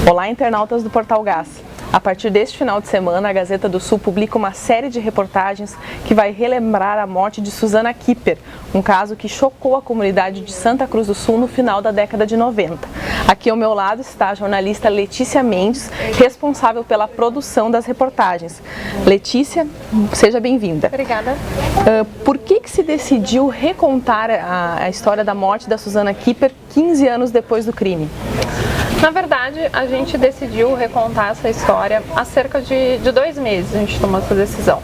Olá, internautas do Portal Gás. A partir deste final de semana, a Gazeta do Sul publica uma série de reportagens que vai relembrar a morte de Susana Kipper, um caso que chocou a comunidade de Santa Cruz do Sul no final da década de 90. Aqui ao meu lado está a jornalista Letícia Mendes, responsável pela produção das reportagens. Letícia, seja bem-vinda. Obrigada. Por que se decidiu recontar a história da morte da Susana Kipper 15 anos depois do crime? Na verdade, a gente decidiu recontar essa história há cerca de 2 meses, a gente tomou essa decisão,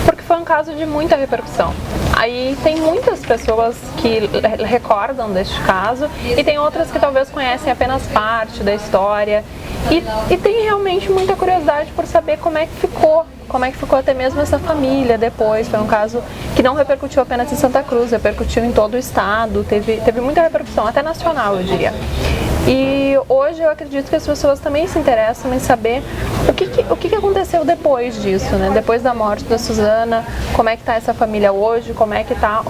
porque foi um caso de muita repercussão. Aí tem muitas pessoas que recordam deste caso e tem outras que talvez conhecem apenas parte da história e tem realmente muita curiosidade por saber como é que ficou até mesmo essa família depois. Foi um caso que não repercutiu apenas em Santa Cruz, repercutiu em todo o estado, teve muita repercussão, até nacional, eu diria. E hoje eu acredito que as pessoas também se interessam em saber o que aconteceu depois disso, né? Depois da morte da Susana, como é que está essa família hoje, como é que está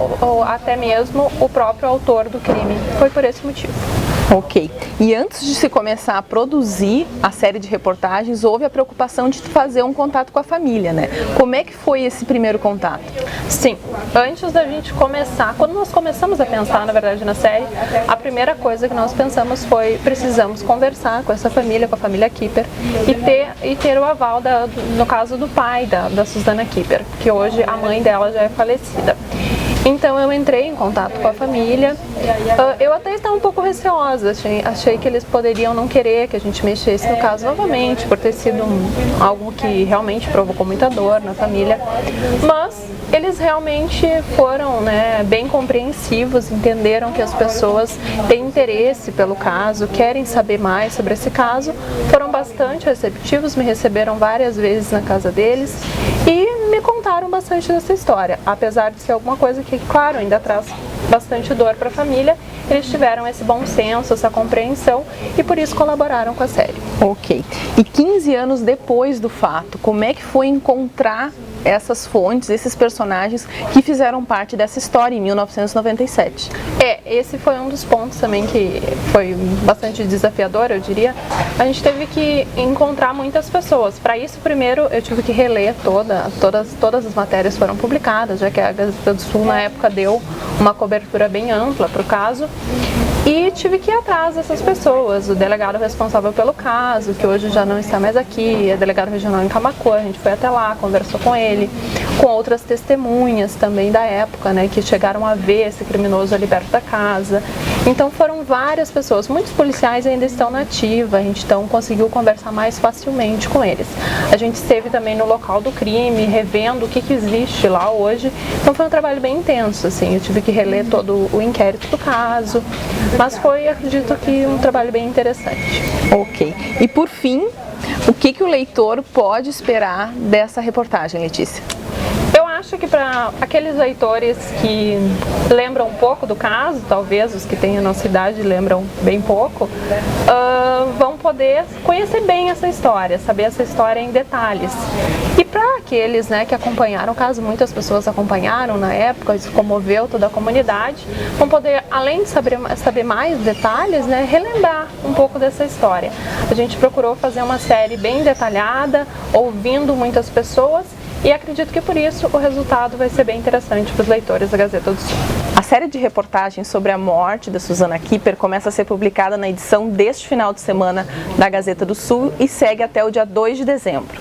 até mesmo o próprio autor do crime. Foi por esse motivo. Ok. E antes de se começar a produzir a série de reportagens, houve a preocupação de fazer um contato com a família, né? Como é que foi esse primeiro contato? Sim. Antes da gente começar, quando nós começamos a pensar, na verdade, na série, a primeira coisa que nós pensamos foi: precisamos conversar com essa família, com a família Kipper, e ter o aval, no caso do pai da Susana Kipper, que hoje a mãe dela já é falecida. Então eu entrei em contato com a família. Eu até estava um pouco receosa, achei que eles poderiam não querer que a gente mexesse no caso novamente, por ter sido algo que realmente provocou muita dor na família. Mas eles realmente foram, né, bem compreensivos, entenderam que as pessoas têm interesse pelo caso, querem saber mais sobre esse caso, foram bastante receptivos, me receberam várias vezes na casa deles e me contaram bastante dessa história. Apesar de ser alguma coisa que, claro, ainda traz bastante dor para a família, eles tiveram esse bom senso, essa compreensão e por isso colaboraram com a série. Ok. E 15 anos depois do fato, como é que foi encontrar essas fontes, esses personagens que fizeram parte dessa história em 1997? Esse foi um dos pontos também que foi bastante desafiador, eu diria. A gente teve que encontrar muitas pessoas. Para isso, primeiro, eu tive que reler todas as matérias foram publicadas, já que a Gazeta do Sul, na época, deu uma cobertura bem ampla para o caso. E tive que ir atrás dessas pessoas, o delegado responsável pelo caso, que hoje já não está mais aqui, é delegado regional em Camaquã, a gente foi até lá, conversou com ele, com outras testemunhas também da época, né, que chegaram a ver esse criminoso ali perto da casa. Então foram várias pessoas, muitos policiais ainda estão na ativa, a gente então conseguiu conversar mais facilmente com eles. A gente esteve também no local do crime, revendo o que existe lá hoje, então foi um trabalho bem intenso, assim, eu tive que reler todo o inquérito do caso, mas foi, acredito que, um trabalho bem interessante. Ok. E por fim, o que o leitor pode esperar dessa reportagem, Letícia? Eu acho que para aqueles leitores que lembram um pouco do caso, talvez os que têm a nossa idade lembram bem pouco, vão poder conhecer bem essa história, saber essa história em detalhes. E para aqueles, né, que acompanharam o caso, muitas pessoas acompanharam na época, isso comoveu toda a comunidade, vão poder, além de saber mais detalhes, né, relembrar um pouco dessa história. A gente procurou fazer uma série bem detalhada, ouvindo muitas pessoas, e acredito que por isso o resultado vai ser bem interessante para os leitores da Gazeta do Sul. A série de reportagens sobre a morte da Susana Kipper começa a ser publicada na edição deste final de semana da Gazeta do Sul e segue até o dia 2 de dezembro.